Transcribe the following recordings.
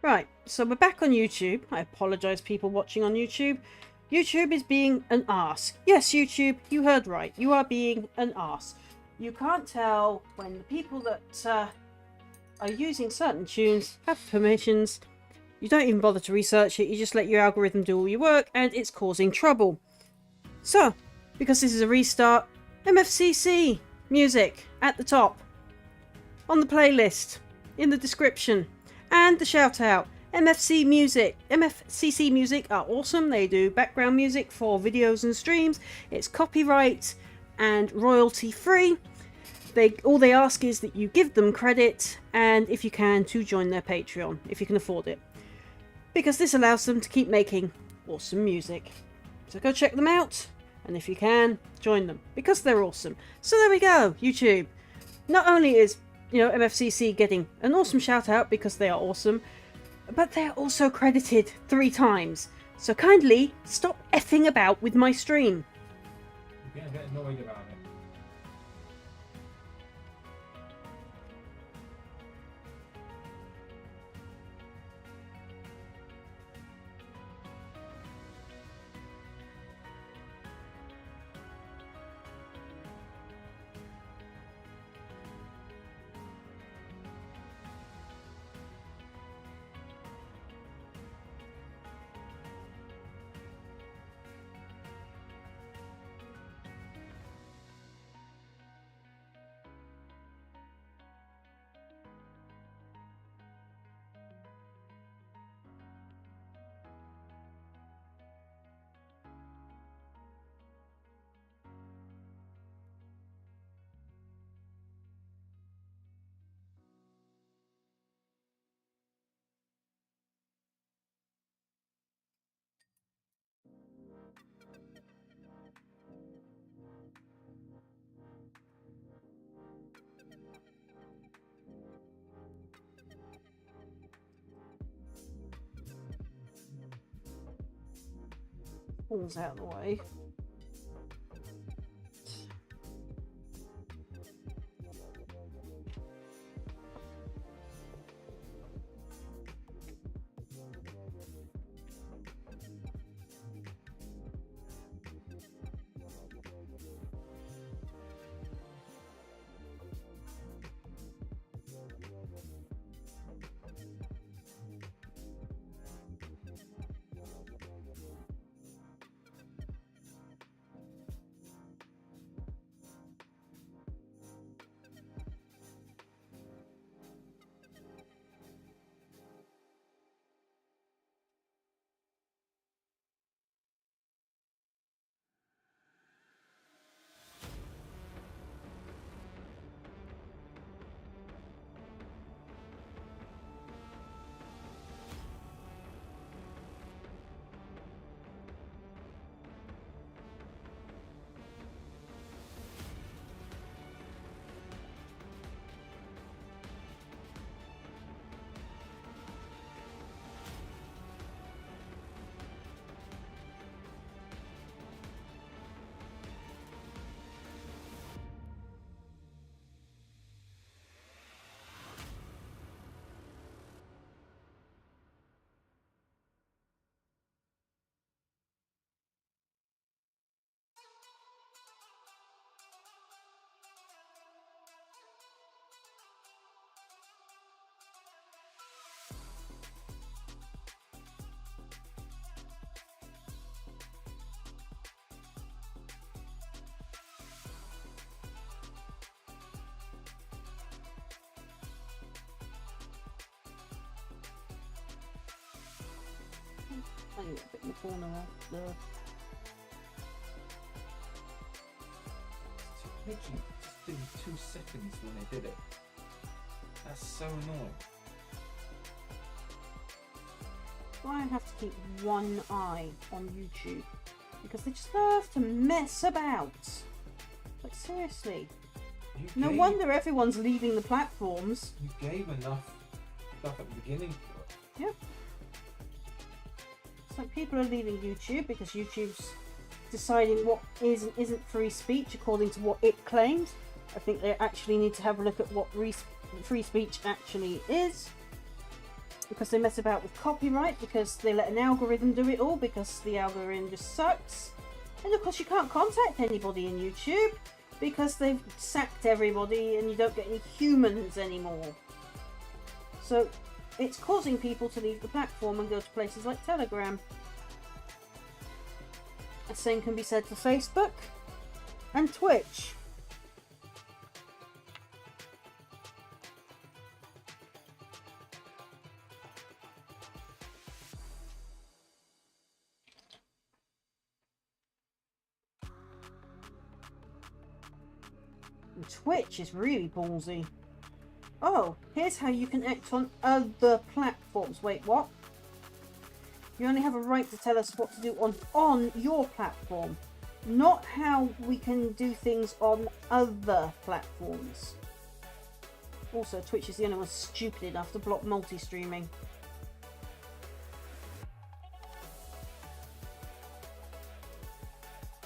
Right, so we're back on YouTube. I apologise, people watching on YouTube. YouTube is being an arse. Yes, YouTube, you heard right. You are being an arse. You can't tell when the people that are using certain tunes have permissions. You don't even bother to research it. You just let your algorithm do all your work, and it's causing trouble. So, because this is a restart, MFCC music at the top, on the playlist, in the description, and the shout out. MFCC music are awesome. They do background music for videos and streams. It's copyright and royalty free. All they ask is that you give them credit, and if you can, to join their Patreon if you can afford it, because this allows them to keep making awesome music. So go check them out, and if you can, join them because they're awesome. So there we go, YouTube. Not only is MFCC getting an awesome shout out because they are awesome, but they're also credited 3 times. So kindly stop effing about with my stream. You're getting a bit annoyed about it. Pulls out of the way. A bit in the corner there. Literally just did 2 seconds when they did it. That's so annoying. I have to keep one eye on YouTube because they just love to mess about. Like seriously. No wonder everyone's leaving the platforms. You gave enough stuff at the beginning for it. Yep. It's like people are leaving YouTube because YouTube's deciding what is and isn't free speech according to what it claims. I think they actually need to have a look at what free speech actually is. because they mess about with copyright, because they let an algorithm do it all, because the algorithm just sucks. And of course you can't contact anybody in YouTube because they've sacked everybody and you don't get any humans anymore. So it's causing people to leave the platform and go to places like Telegram. The same can be said for Facebook and Twitch. And Twitch is really ballsy. Oh, here's how you can act on other platforms. Wait, what? You only have a right to tell us what to do on your platform, not how we can do things on other platforms. Also, Twitch is the only one stupid enough to block multi-streaming.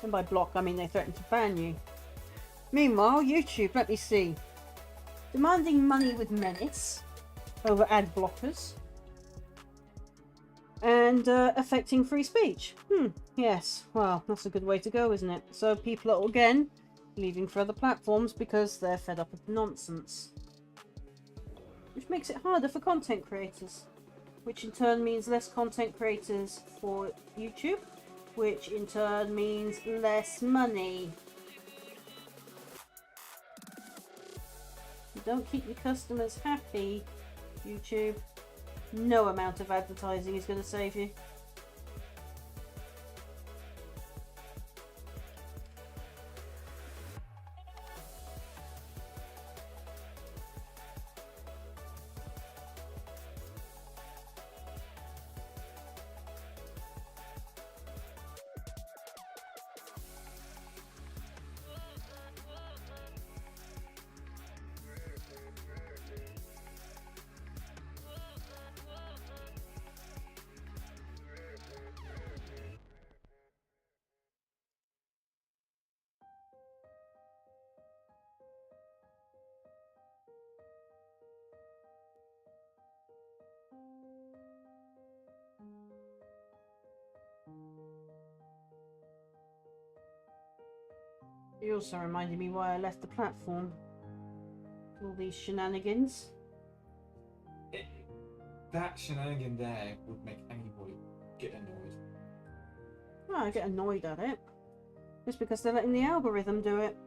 And by block, I mean they threaten to ban you. Meanwhile, YouTube, let me see. Demanding money with menace over ad blockers. And affecting free speech. Yes, well, that's a good way to go, isn't it? So people are, again, leaving for other platforms because they're fed up with nonsense. Which makes it harder for content creators. Which in turn means less content creators for YouTube. Which in turn means less money. You don't keep your customers happy, YouTube. No amount of advertising is going to save you. You also reminded me why I left the platform. All these shenanigans. That shenanigan there would make anybody get annoyed. Well, I get annoyed at it. Just because they're letting the algorithm do it.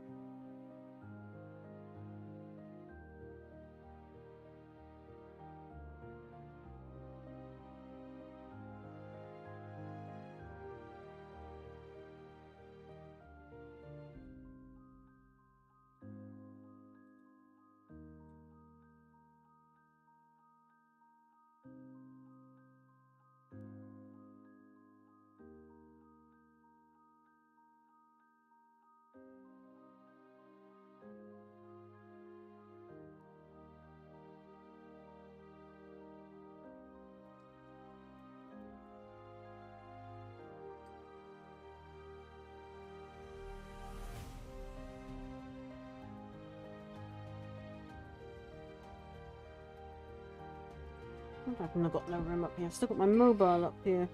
I've got no room up here. I've still got my mobile up here.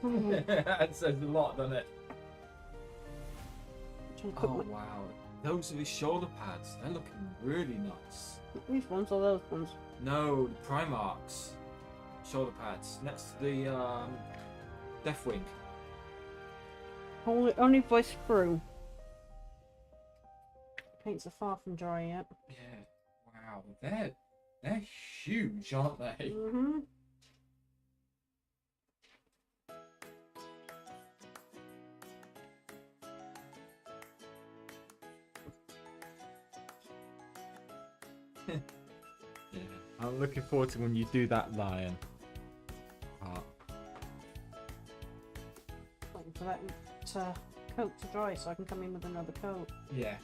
That says a lot, doesn't it? Oh, wow. Those are his shoulder pads. They're looking really nice. These ones or those ones? No, the Primarch's shoulder pads next to the Deathwing. Only voice through. Paints are far from dry yet. Yeah. Wow. They're huge, aren't they? Mm-hmm. Yeah. I'm looking forward to when you do that lion. Waiting for that coat to dry so I can come in with another coat. Yeah.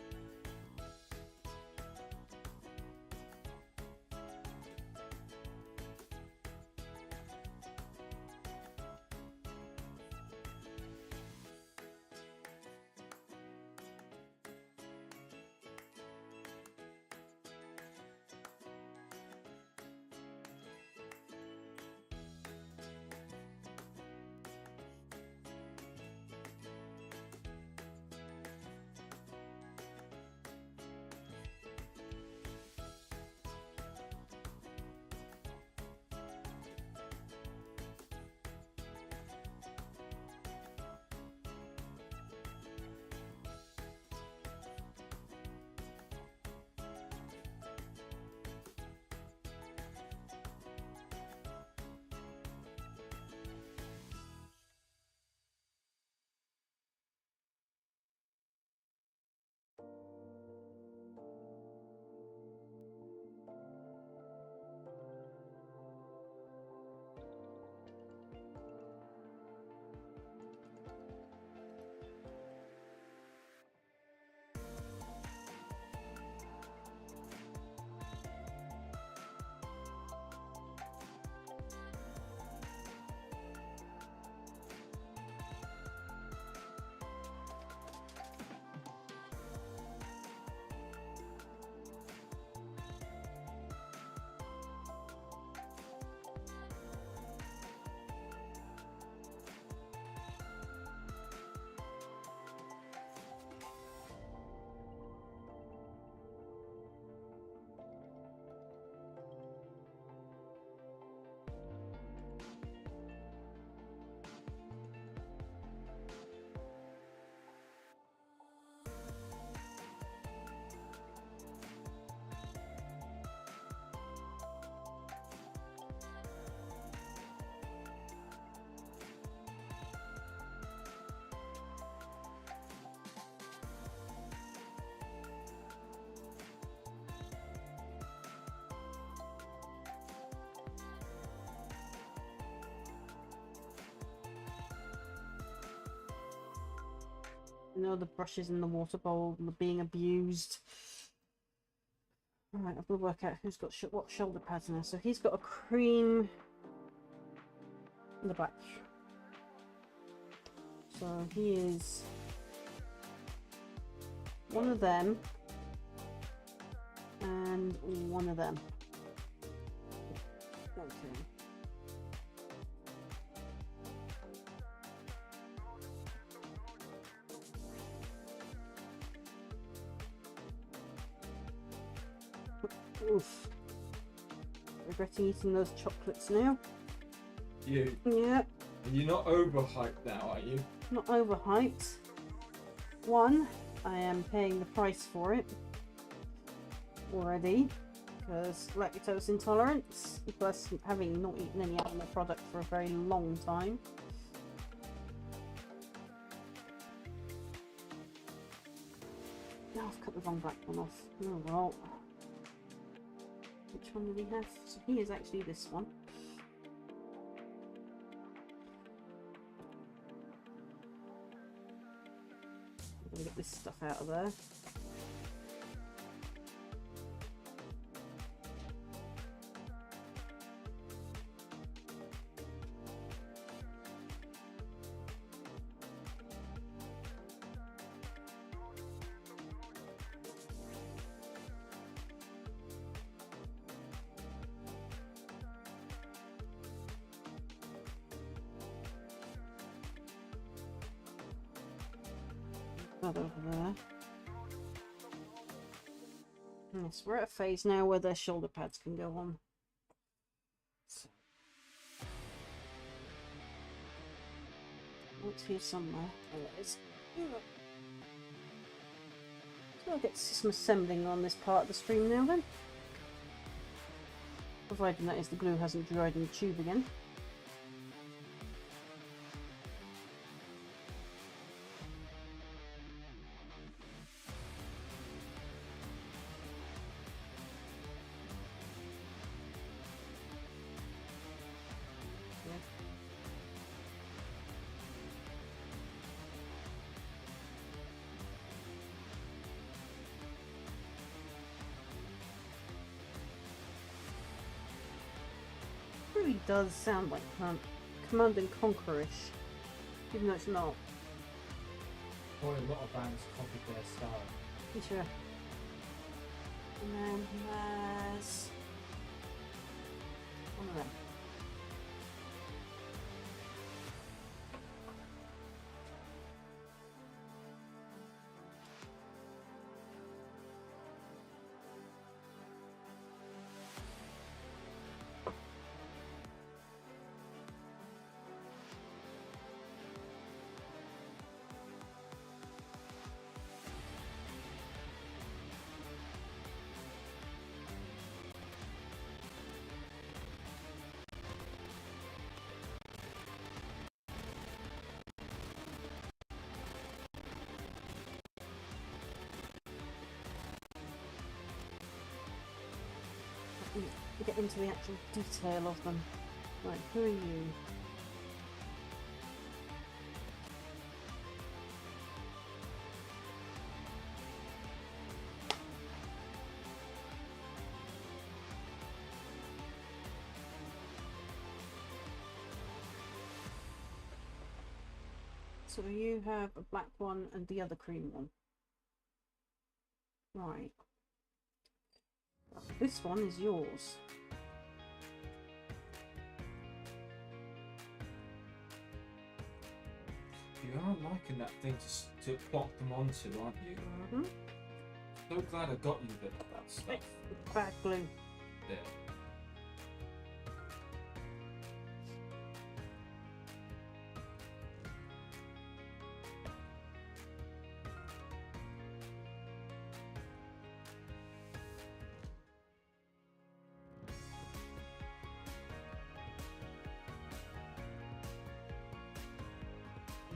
You know, the brushes in the water bowl and being abused. Alright, I've got to work out who's got what shoulder pads now. So he's got a cream in the back. So he is one of them and one of them. Okay. Oof. Regretting eating those chocolates now. You. Yeah. You're not overhyped now, are you? Not overhyped. One, I am paying the price for it already because lactose intolerance, plus having not eaten any animal product for a very long time. No, I've cut the wrong black one off. Oh well. Which one did he have? So he is actually this one. I'm gonna get this stuff out of there. That over there. Yes, we're at a phase now where their shoulder pads can go on. So. It's here somewhere. There it is. So I'll get some assembling on this part of the stream now then. Providing that is the glue hasn't dried in the tube again. Really does sound like Command and Conquer-ish, even though it's not. Boy, a lot of bands copied their style. Sure. And then there's one of them. To get into the actual detail of them. Right, who are you? So you have a black one and the other cream one. Right. This one is yours. You are liking that thing to plop them onto, aren't you? Mm-hmm. So glad I got you that stuff. Bad glue. There.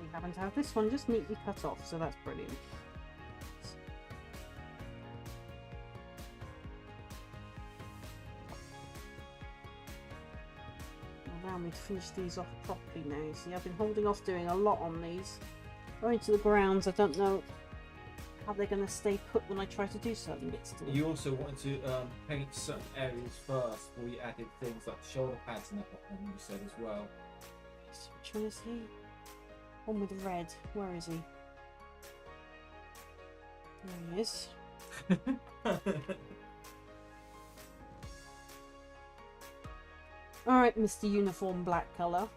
We happen to have this one just neatly cut off, so that's brilliant. Allow me to finish these off properly now. See, I've been holding off doing a lot on these Going to the grounds, I don't know how they're going to stay put when I try to do certain bits to them. You also wanted to paint certain areas first before you added things like shoulder pads and that one you said as well. Which one is he? One with red. Where is he? There he is. Alright, Mr. Uniform Black colour.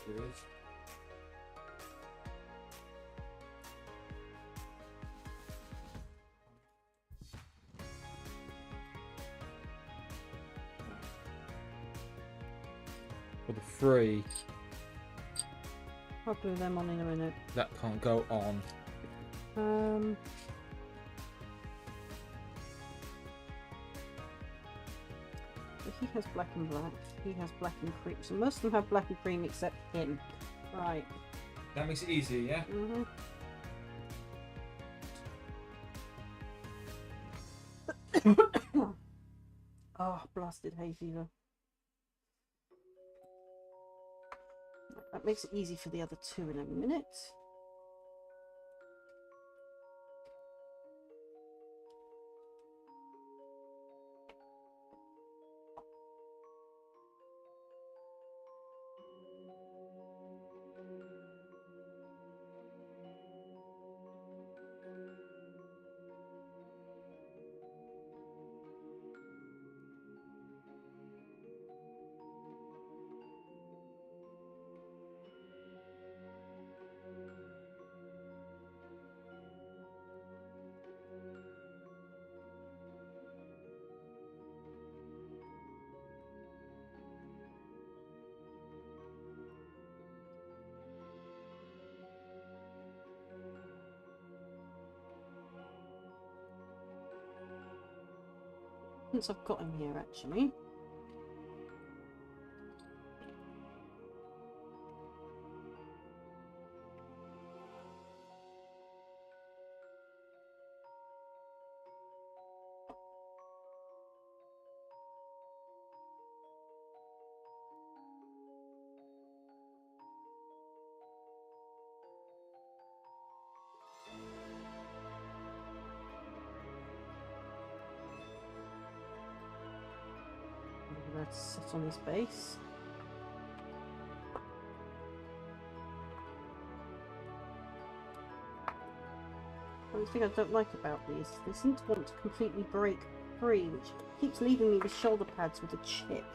Good. For the free, I'll glue them on in a minute. that can't go on. He has black and black. He has black and cream. So most of them have black and cream except him. Right. That makes it easier, yeah? Oh, blasted hay fever. That makes it easy for the other two in a minute. Since I've got him here, actually. Let's sit on his base. One thing I don't like about these, they seem to want to completely break free, which keeps leaving me with shoulder pads with a chip.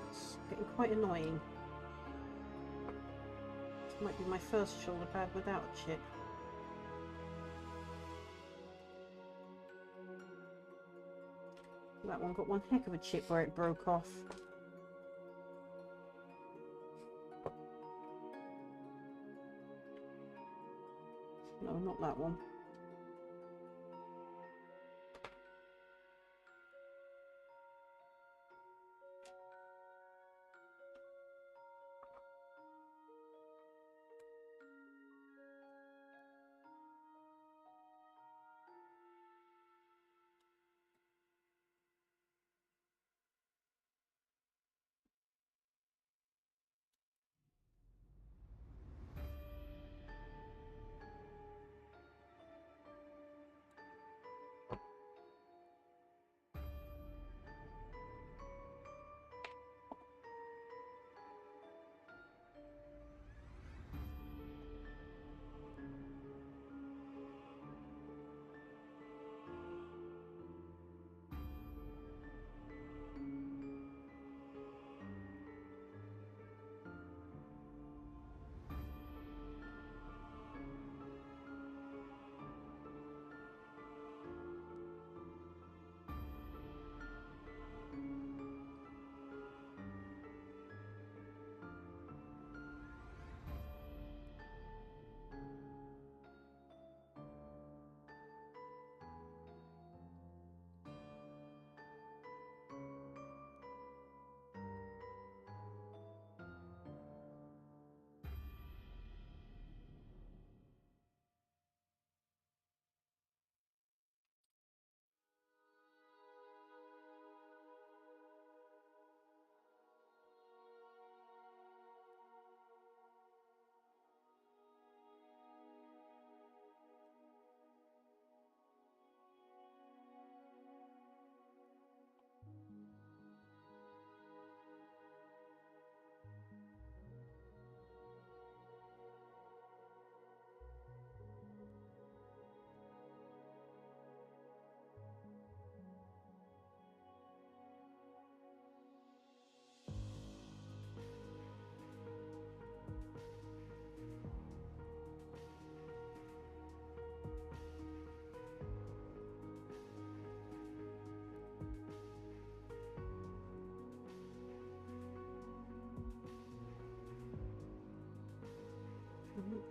It's getting quite annoying. This might be my first shoulder pad without a chip. That one got one heck of a chip where it broke off. No, not that one.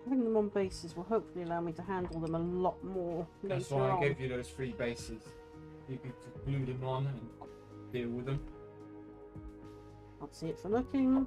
Having them on bases will hopefully allow me to handle them a lot more That's later why on. I gave you those 3 bases. You could glue them on and deal with them. Can't see it for looking.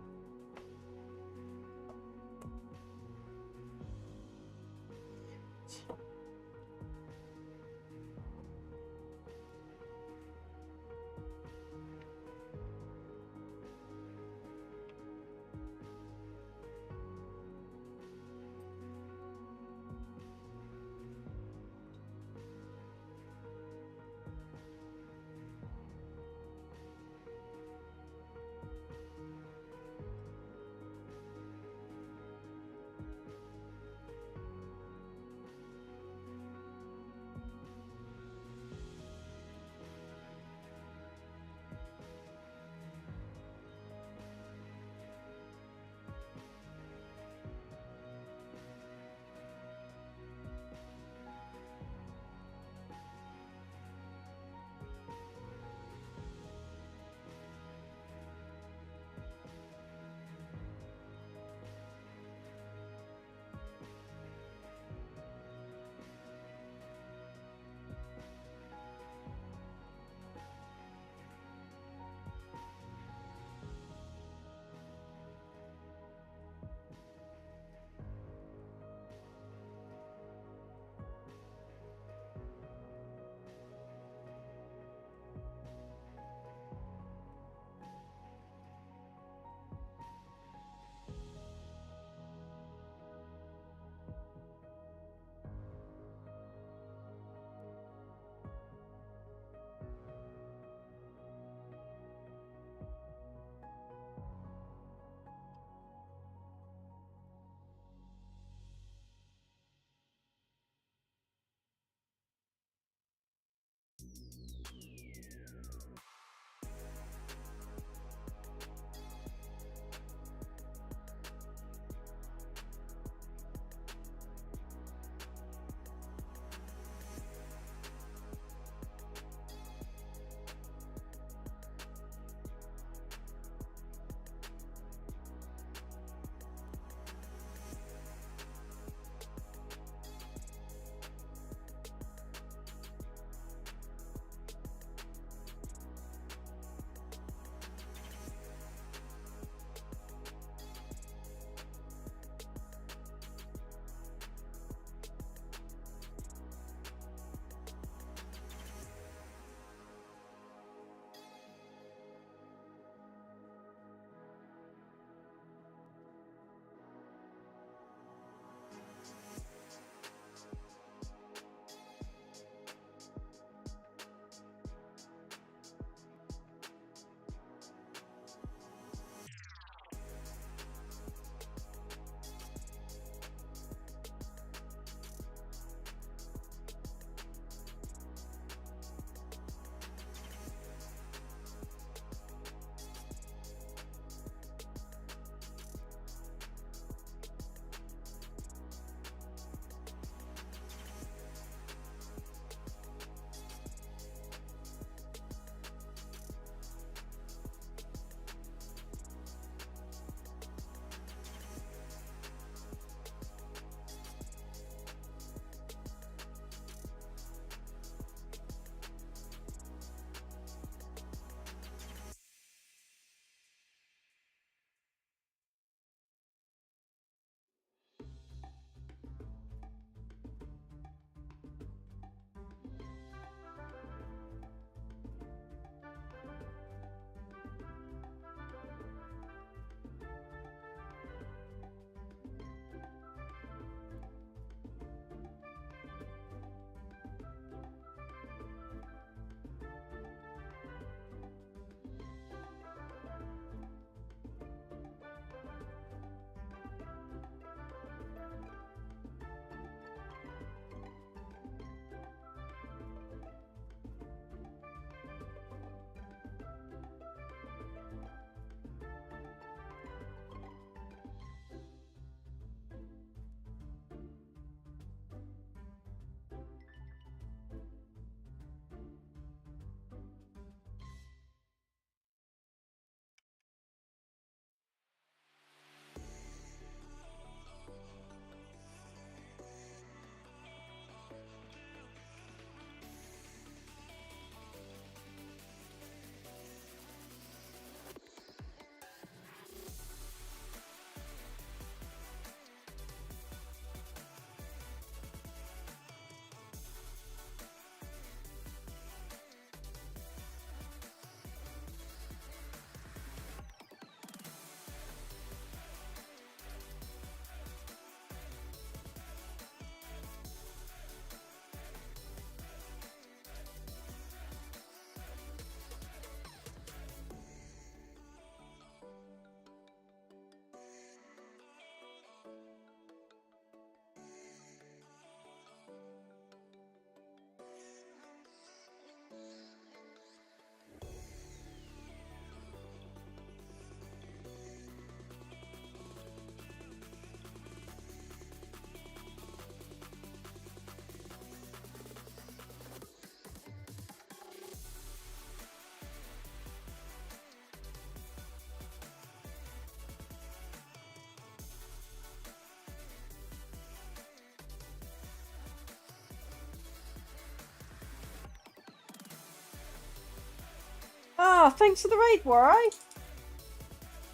Ah, thanks for the raid, Warai.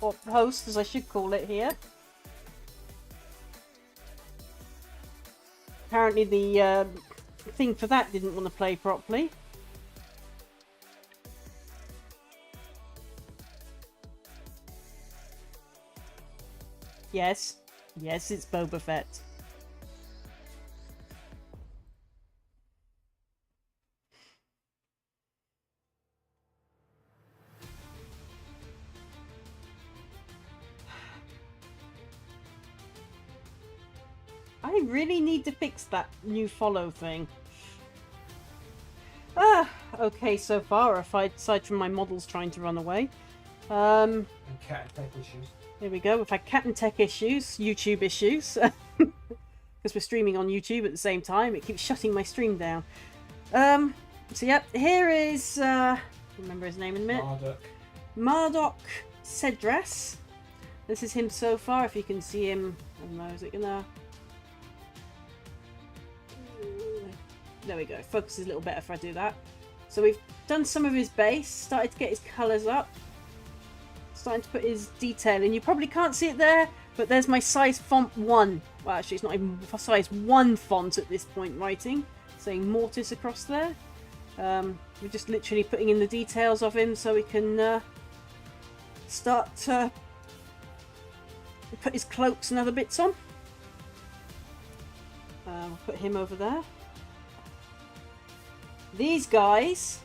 Or host, as I should call it here. Apparently the thing for that didn't want to play properly. Yes. Yes, it's Boba Fett. I really need to fix that new follow thing. Ah, okay so far, aside from my models trying to run away. And cat and tech issues. Here we go. We've had cat and tech issues, YouTube issues, because we're streaming on YouTube at the same time. It keeps shutting my stream down. So yep, here is remember his name in a minute. Marduk Cedras. This is him so far. If you can see him, I don't know. Is it gonna? There we go. Focus is a little better if I do that. So we've done some of his base. Started to get his colours up. Starting to put his detail in. You probably can't see it there, but there's my size font 1. Well, actually, it's not even size 1 font at this point writing, saying Mortis across there. We're just literally putting in the details of him so we can start to put his cloaks and other bits on. We'll put him over there. These guys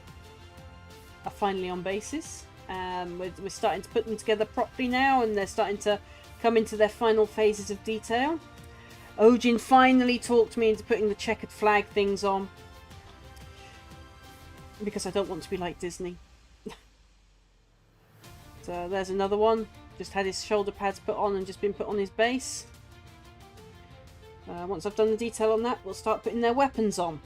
are finally on bases. We're starting to put them together properly now, and they're starting to come into their final phases of detail. Ojin finally talked me into putting the checkered flag things on, because I don't want to be like Disney. So there's another one. Just had his shoulder pads put on and just been put on his base. Once I've done the detail on that, we'll start putting their weapons on.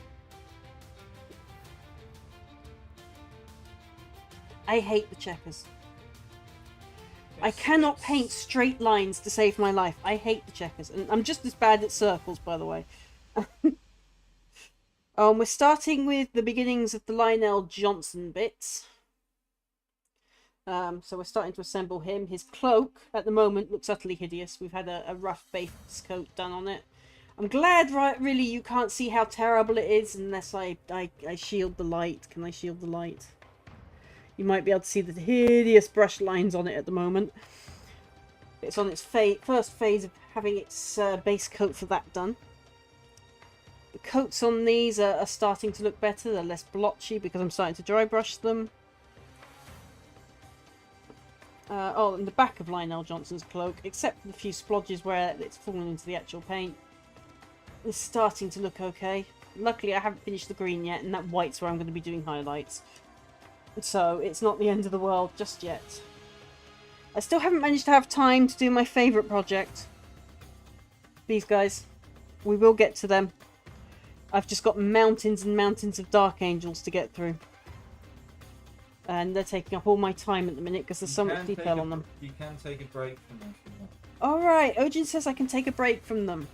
I hate the checkers. I cannot paint straight lines to save my life. I hate the checkers. And I'm just as bad at circles, by the way. We're starting with the beginnings of the Lionel Johnson bits. So we're starting to assemble him. His cloak, at the moment, looks utterly hideous. We've had a rough base coat done on it. I'm glad, right, really, you can't see how terrible it is unless I shield the light. Can I shield the light? You might be able to see the hideous brush lines on it at the moment. It's on its first phase of having its base coat for that done. The coats on these are starting to look better. They're less blotchy because I'm starting to dry brush them. Oh, and the back of Lionel Johnson's cloak, except for the few splodges where it's fallen into the actual paint, is starting to look okay. Luckily, I haven't finished the green yet, and that white's where I'm going to be doing highlights. So it's not the end of the world just yet. I still haven't managed to have time to do my favourite project. These guys. We will get to them. I've just got mountains and mountains of Dark Angels to get through. And they're taking up all my time at the minute because there's so much detail on them. You can take a break from them. Alright, Ojin says I can take a break from them.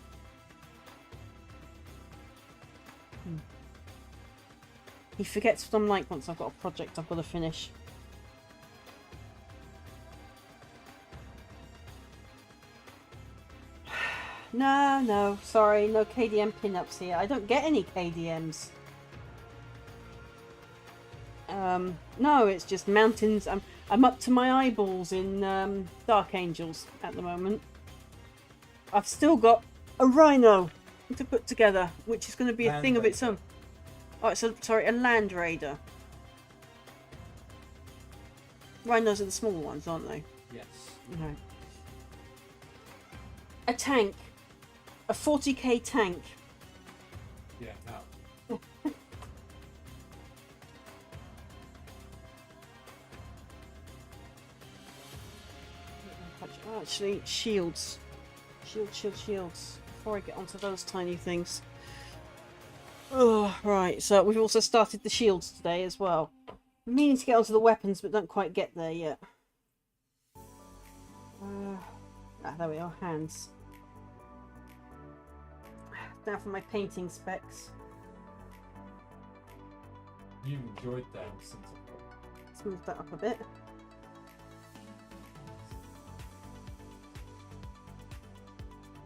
He forgets what I'm like once I've got a project I've got to finish. No, sorry, no KDM pinups here. I don't get any KDMs. No, it's just mountains. I'm up to my eyeballs in Dark Angels at the moment. I've still got a rhino to put together, which is going to be a thing of its own. Oh, so sorry, a Land Raider. Rhinos are the smaller ones, aren't they? Yes. Okay. A tank. A 40k tank. Yeah, no. Oh, actually, shields. Shields. Before I get onto those tiny things. Oh, right, so we've also started the shields today as well. I'm meaning to get onto the weapons, but don't quite get there yet. There we are, hands. Now for my painting specs. You enjoyed them since Let's move that up a bit.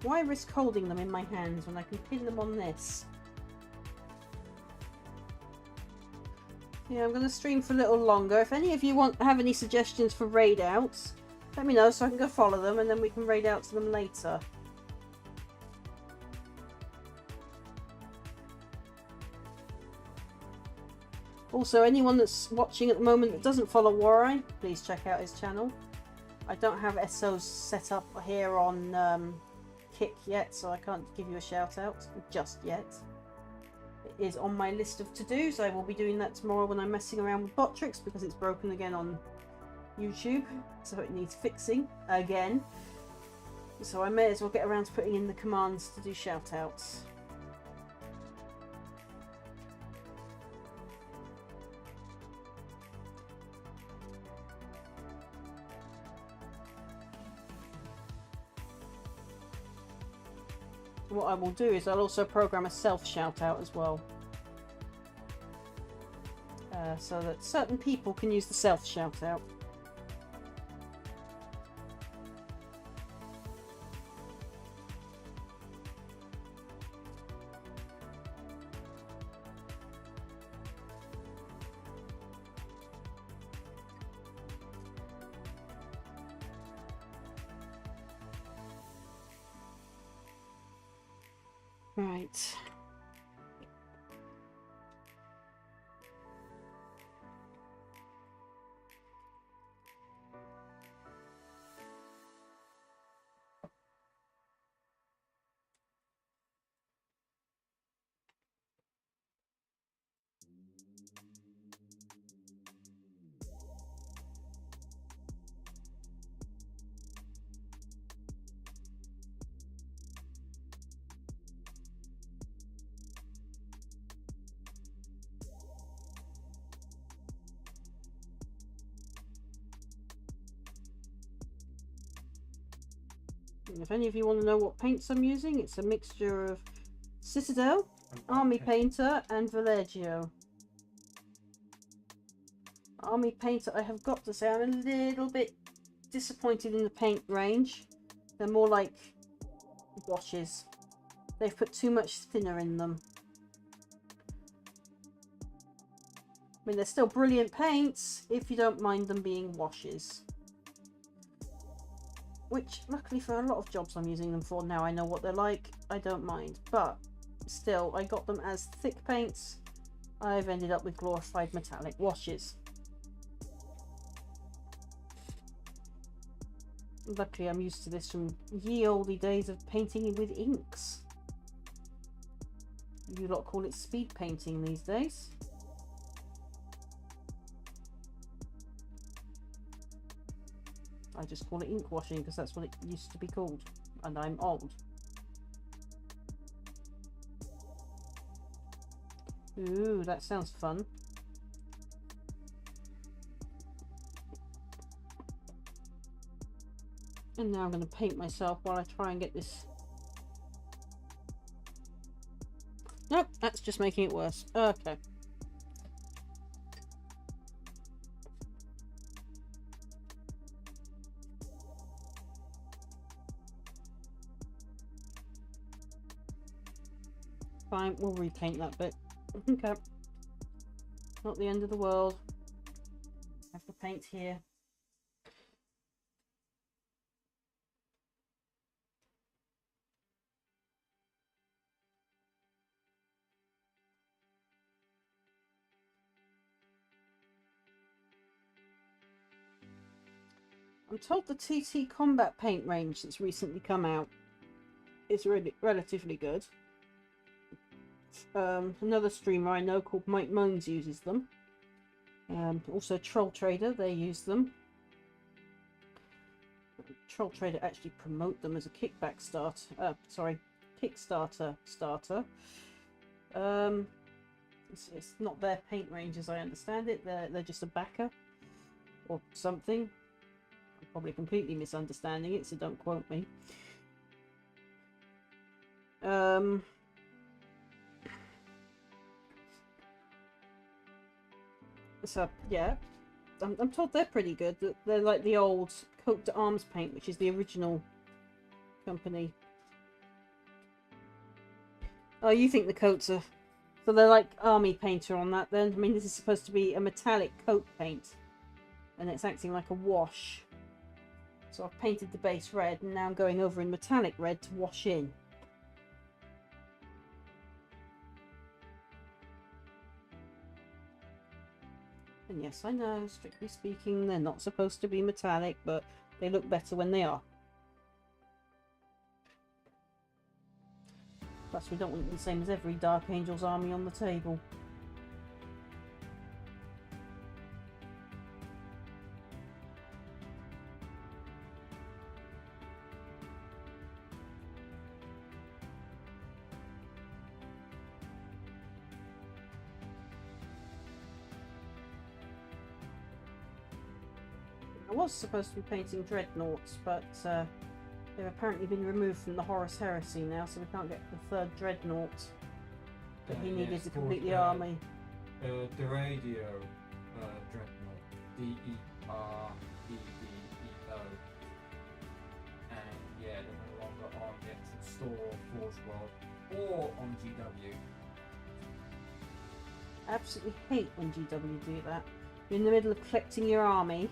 Why risk holding them in my hands when I can pin them on this? Yeah, I'm going to stream for a little longer. If any of you have any suggestions for raid outs, let me know so I can go follow them and then we can raid out to them later. Also, anyone that's watching at the moment that doesn't follow Warai, please check out his channel. I don't have SOs set up here on Kick yet, so I can't give you a shout out just yet. It is on my list of to-dos. I will be doing that tomorrow when I'm messing around with bot tricks because it's broken again on YouTube, so it needs fixing again. So I may as well get around to putting in the commands to do shout outs. What I will do is I'll also program a self shout out as well, so that certain people can use the self shout out. Right. If any of you want to know what paints I'm using, it's a mixture of Citadel, Army Painter and Vallejo. Army Painter, I have got to say, I'm a little bit disappointed in the paint range. They're more like washes. They've put too much thinner in them. I mean, they're still brilliant paints if you don't mind them being washes. Which, luckily for a lot of jobs I'm using them for now, I know what they're like, I don't mind. But, still, I got them as thick paints. I've ended up with glorified metallic washes. Luckily, I'm used to this from ye olde days of painting with inks. You lot call it speed painting these days. I just call it ink washing because that's what it used to be called, and I'm old. Ooh, that sounds fun. And now I'm going to paint myself while I try and get this. Nope, that's just making it worse. Okay. Fine, we'll repaint that bit. Okay. Not the end of the world. I have to paint here. I'm told the TT Combat paint range that's recently come out is really relatively good. Another streamer I know called Mike Moans uses them. Also Troll Trader, they use them. Troll Trader actually promote them as a kickback start. Kickstarter starter. It's not their paint range as I understand it. They're just a backer or something. I'm probably completely misunderstanding it, so don't quote me. So yeah, I'm told they're pretty good. They're like the old Coat d'Arms paint, which is the original company. Oh, you think the coats are... So they're like army painter on that then? I mean, this is supposed to be a metallic coat paint. And it's acting like a wash. So I've painted the base red, and now I'm going over in metallic red to wash in. And yes, I know, strictly speaking, they're not supposed to be metallic, but they look better when they are. Plus, we don't want the same as every Dark Angel's army on the table. I was supposed to be painting dreadnoughts, but they've apparently been removed from the Horus Heresy now, so we can't get the third dreadnought that he needed to complete the army. The radio dreadnought, DEREDEO, and yeah, they're no longer on the actual store, Forge World, or on GW. I absolutely hate when GW do that. You're in the middle of collecting your army.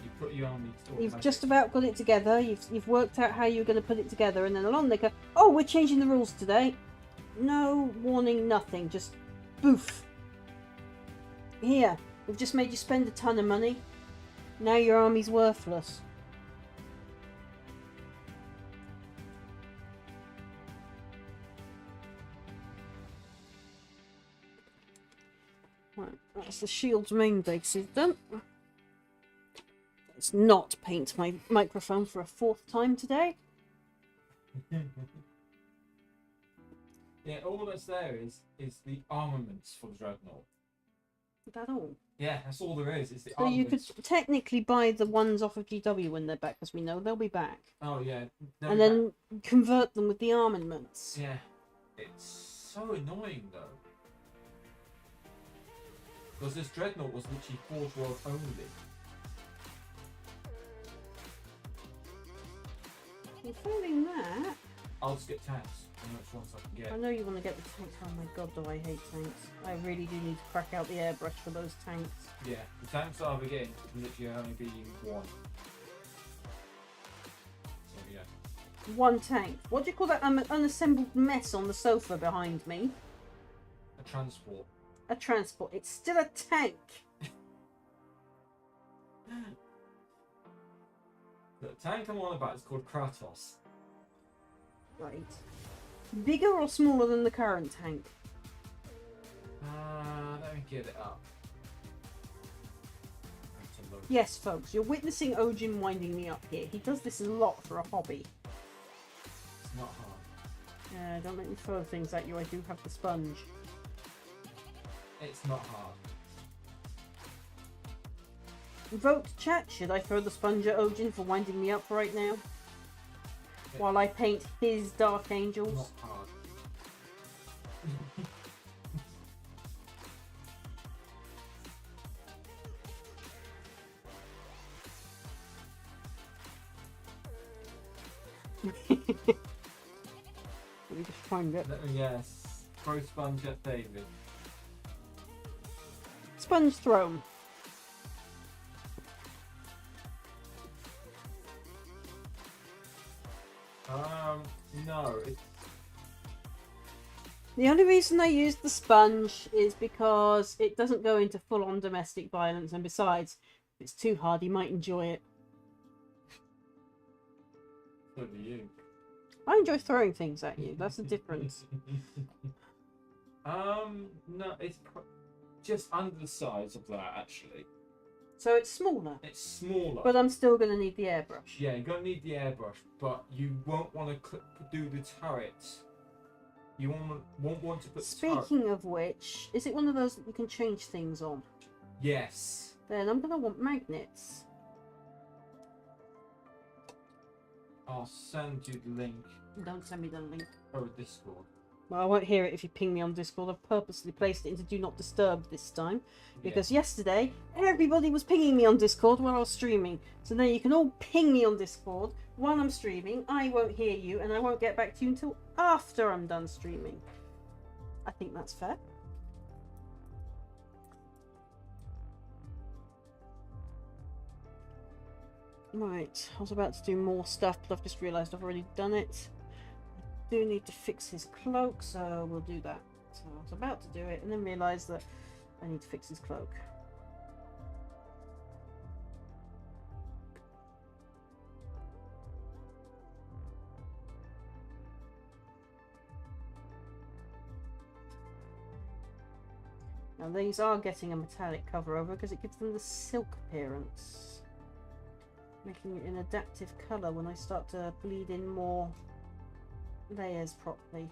You put your army to You've just about got it together. You've worked out how you're going to put it together, and then along they go, "Oh, we're changing the rules today." No warning, nothing. Just boof. Here, we've just made you spend a ton of money. Now your army's worthless. Right, that's the shield's main bases done. Let's not paint my microphone for a fourth time today. Yeah, all that's there is the armaments for the dreadnought. Is that all? Yeah, that's all there is. It's the So you armaments. could technically buy the ones off of GW when they're back, because we know they'll be back. Oh yeah. No, And then convert them with the armaments. yeah, it's so annoying though. Because this dreadnought was literally Forge World only. Well, failing that, I'll just get tanks. I know which ones I can I get. know you want to get the tanks. Oh my god, do I hate tanks. I really do need to crack out the airbrush for those tanks. Yeah, the tanks I'll be getting can literally only be one. So yeah. One tank. What do you call that unassembled mess on the sofa behind me? A transport. A transport. It's still a tank. The tank I'm on about is called Kratos. Right. Bigger or smaller than the current tank? Let me get it up. That's a load. Yes, folks, you're witnessing Ojin winding me up here. He does this a lot for a hobby. It's not hard. Don't let me throw things at you. I do have the sponge. It's not hard. Vote chat. Should I throw the sponge at Ojin for winding me up right now? While I paint his Dark Angels? Not hard. Let me just find it. Yes. Throw sponge at David. Sponge thrown. No. It's... The only reason I use the sponge is because it doesn't go into full-on domestic violence, and besides, if it's too hard, he might enjoy it. So do you. I enjoy throwing things at you. That's the difference. No, it's just under the size of that, actually. So it's smaller, It's smaller. but I'm still going to need the airbrush. Yeah, you're gonna need the airbrush, but you won't want to do the turrets. You won't want to put. Speaking of which, is it one of those that you can change things on? Yes. Then I'm going to want magnets. I'll send you the link Don't send me the link. over Discord. Well, I won't hear it if you ping me on Discord. I've purposely placed it into Do Not Disturb this time. Because yesterday, everybody was pinging me on Discord while I was streaming. So now you can all ping me on Discord while I'm streaming. I won't hear you, and I won't get back to you until after I'm done streaming. I think that's fair. Right, I was about to do more stuff, but I've just realised I've already done it. I do need to fix his cloak, so we'll do that. So I was about to do it, and then realised that I need to fix his cloak. Now these are getting a metallic cover over because it gives them the silk appearance, making it an adaptive colour when I start to bleed in more layers properly.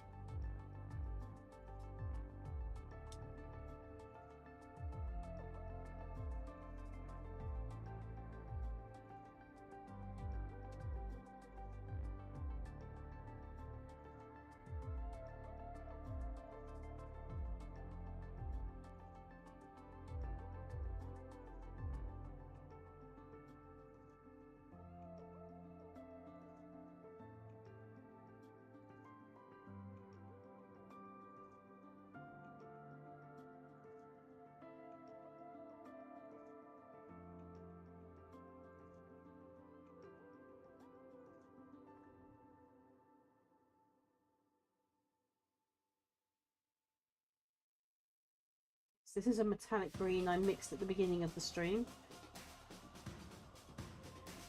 This is a metallic green I mixed at the beginning of the stream.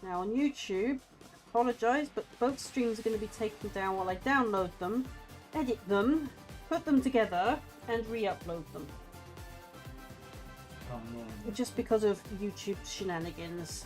Now on YouTube, I apologise, but both streams are going to be taken down while I download them, edit them, put them together, and re-upload them. Come on. Just because of YouTube shenanigans.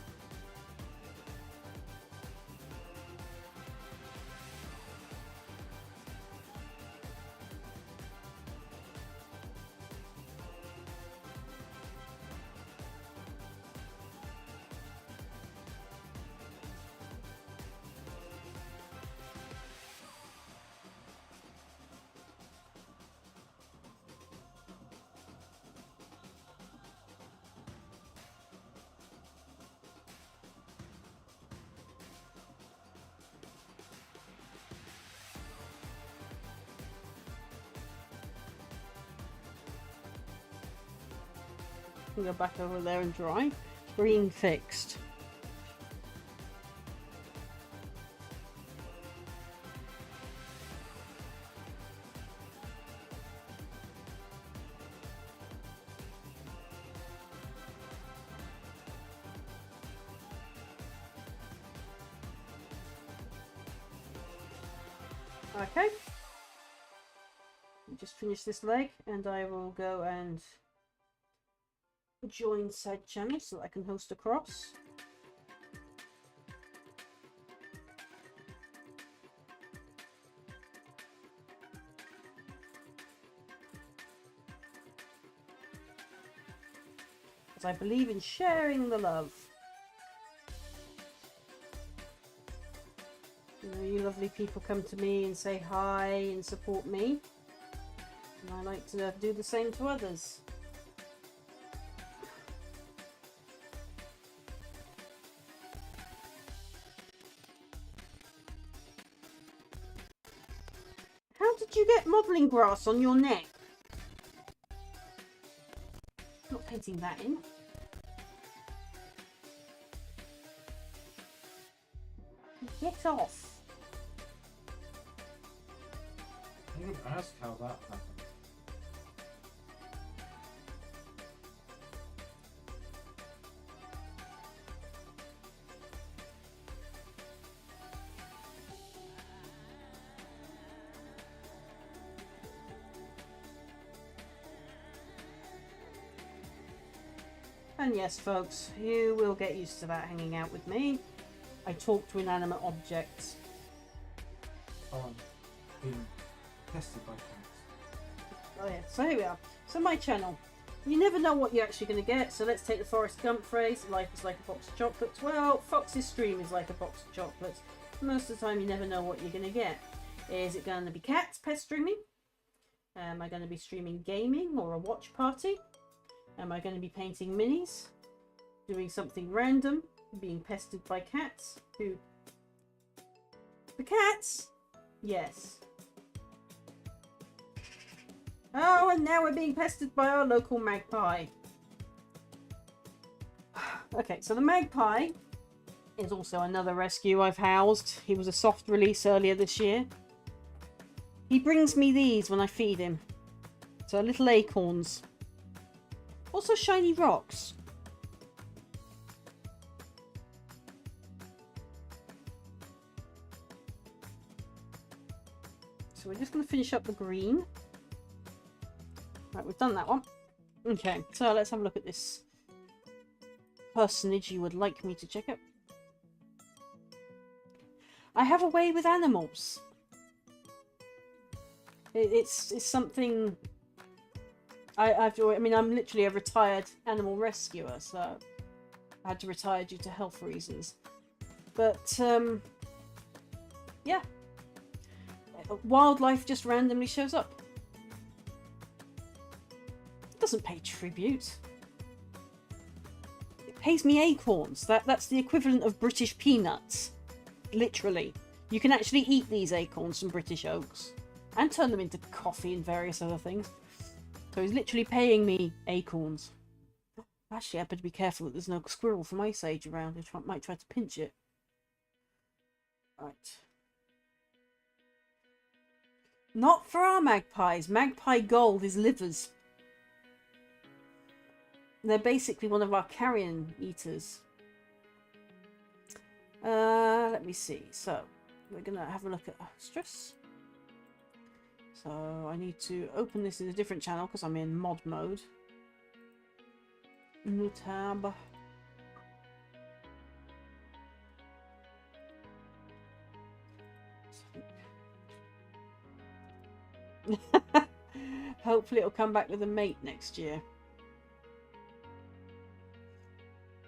Go back over there and dry. Green fixed. Okay. Just finish this leg and I will go and join said channel so that I can host across. Because I believe in sharing the love. You know, you lovely people come to me and say hi and support me. And I like to do the same to others. How did you get modelling grass on your neck? Not painting that in. Get off. I would ask how that happened. And yes, folks, you will get used to that hanging out with me. I talk to inanimate objects. On being tested by cats. Oh yeah, so here we are. So my channel. You never know what you're actually going to get, so let's take the Forrest Gump phrase, life is like a box of chocolates. Well, Fox's stream is like a box of chocolates. Most of the time you never know what you're going to get. Is it going to be cats pestering me? Am I going to be streaming gaming or a watch party? Am I going to be painting minis? Doing something random? Being pestered by cats? Who? The cats? Yes. Oh, and now we're being pestered by our local magpie. Okay, so the magpie is also another rescue I've housed. He was a soft release earlier this year. He brings me these when I feed him. So little acorns. Also shiny rocks. So we're just going to finish up the green. Right, we've done that one. Okay, so let's have a look at this personage you would like me to check out. I have a way with animals. It's something I mean, I'm literally a retired animal rescuer, so I had to retire due to health reasons. But yeah, wildlife just randomly shows up. It doesn't pay tribute. It pays me acorns. That's the equivalent of British peanuts. Literally. You can actually eat these acorns from British oaks and turn them into coffee and various other things. So he's literally paying me acorns. Actually, I better be careful that there's no squirrel from Ice Age around. I might try to pinch it. Right. Not for our magpies. Magpie gold is livers. They're basically one of our carrion eaters. Let me see. So, we're going to have a look at stress. So, I need to open this in a different channel because I'm in mod mode. New tab. Hopefully it'll come back with a mate next year.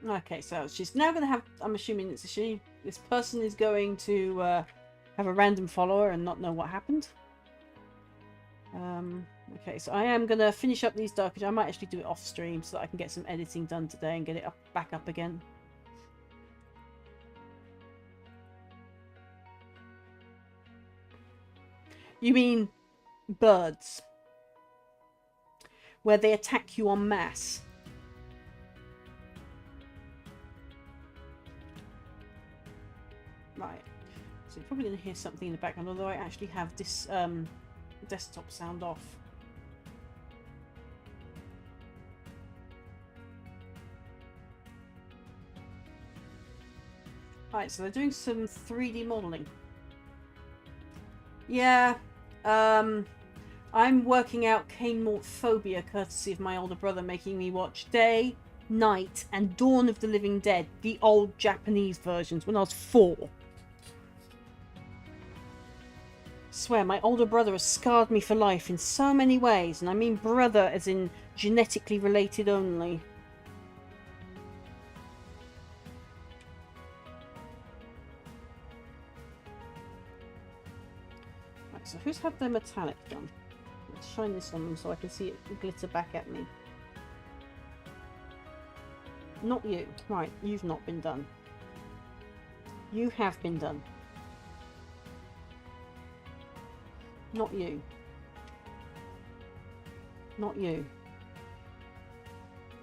Okay, so she's now going to have, I'm assuming it's a she, this person is going to have a random follower and not know what happened. Okay, so I am going to finish up these dark. I might actually do it off stream so that I can get some editing done today and get it back up again. You mean birds? Where they attack you en masse? Right, so you're probably going to hear something in the background, although I actually have this desktop sound off. Right, so they're doing some 3D modelling. Yeah, I'm working out cane mort phobia courtesy of my older brother making me watch Day, Night and Dawn of the Living Dead, the old Japanese versions, when I was 4. Swear, my older brother has scarred me for life in so many ways, and I mean brother as in genetically related only. Right, so who's had their metallic done? Let's shine this on them so I can see it glitter back at me. Not you. Right, you've not been done. You have been done. Not you. Not you.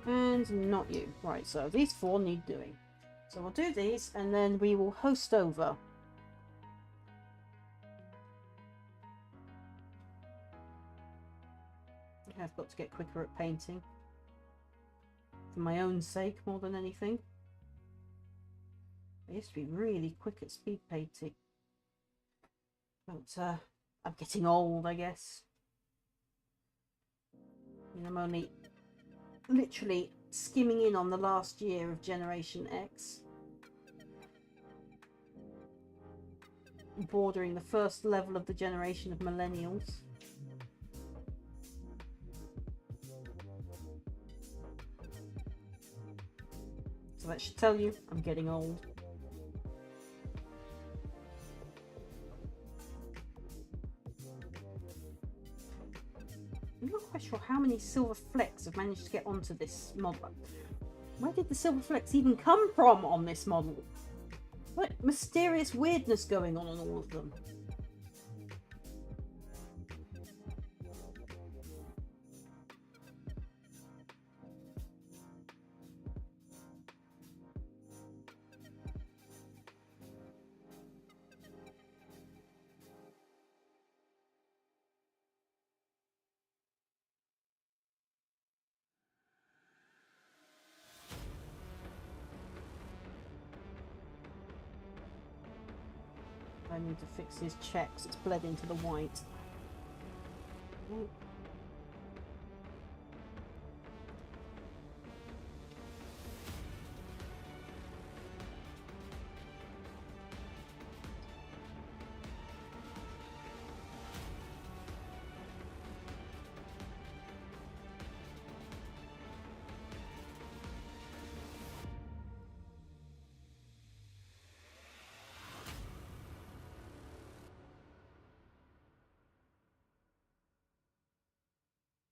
And not you. Right, so these 4 need doing. So we'll do these and then we will host over. I've got to get quicker at painting. For my own sake more than anything. I used to be really quick at speed painting. But I'm getting old, I guess. And I'm only literally skimming in on the last year of Generation X. Bordering the first level of the generation of millennials. So that should tell you I'm getting old. I'm not quite sure how many silver flecks have managed to get onto this model. Where did the silver flecks even come from on this model? What mysterious weirdness going on all of them? I need to fix his checks. It's bled into the white. Oh.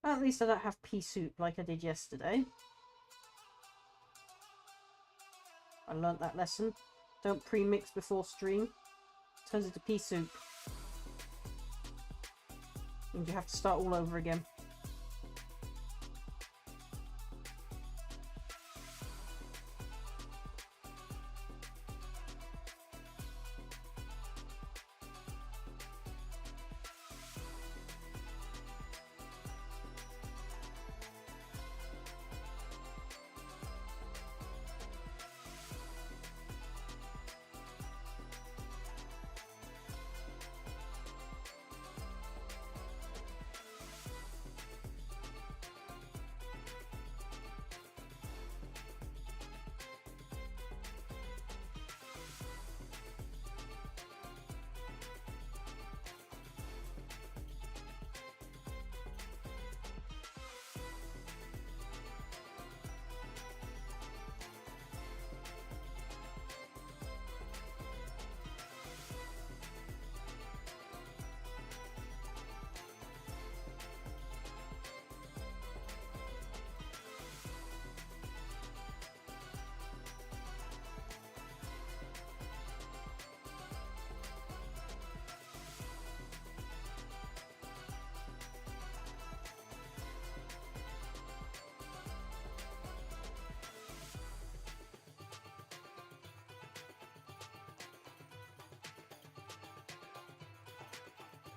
At least I don't have pea soup like I did yesterday. I learnt that lesson. Don't pre-mix before stream. Turns into pea soup. And you have to start all over again.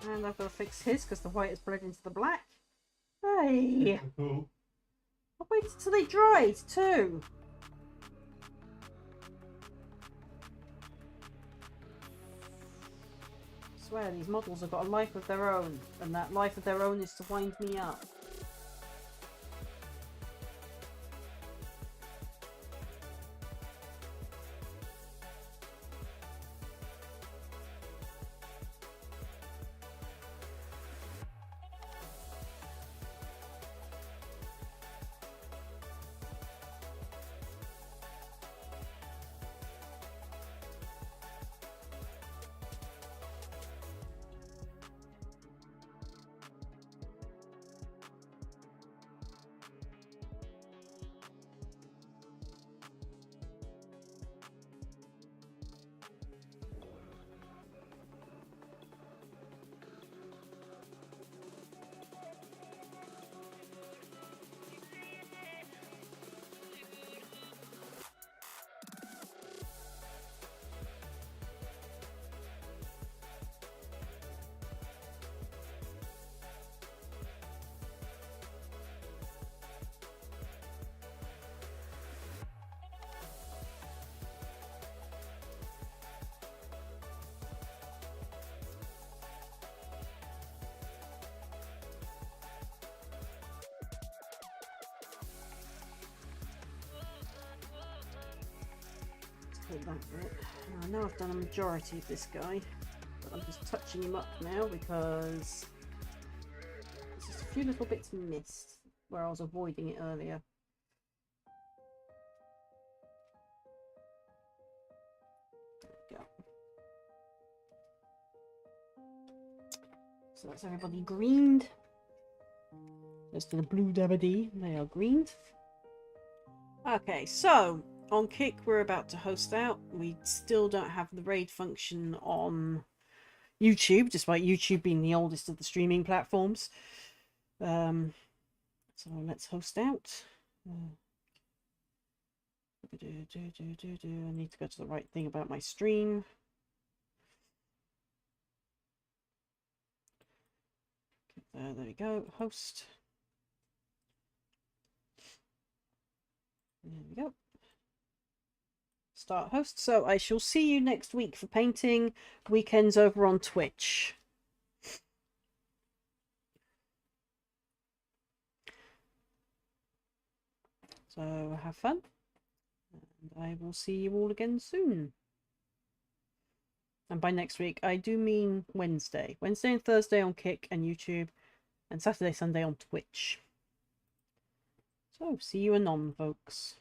And I've got to fix his because the white has bled into the black. Hey! I waited till they dried too. I swear these models have got a life of their own, and that life of their own is to wind me up. That bit. I know I've done a majority of this guy, but I'm just touching him up now because there's just a few little bits missed where I was avoiding it earlier. There we go. So that's everybody greened. As to the blue dabba-dee, they are green. Okay, so on Kick, we're about to host out. We still don't have the raid function on YouTube, despite YouTube being the oldest of the streaming platforms. So let's host out. I need to go to the right thing about my stream. There we go. Host. There we go. Start host. So I shall see you next week for painting. Weekends over on Twitch. So have fun. And I will see you all again soon. And by next week, I do mean Wednesday. Wednesday and Thursday on Kick and YouTube. And Saturday, Sunday on Twitch. So, see you anon, folks.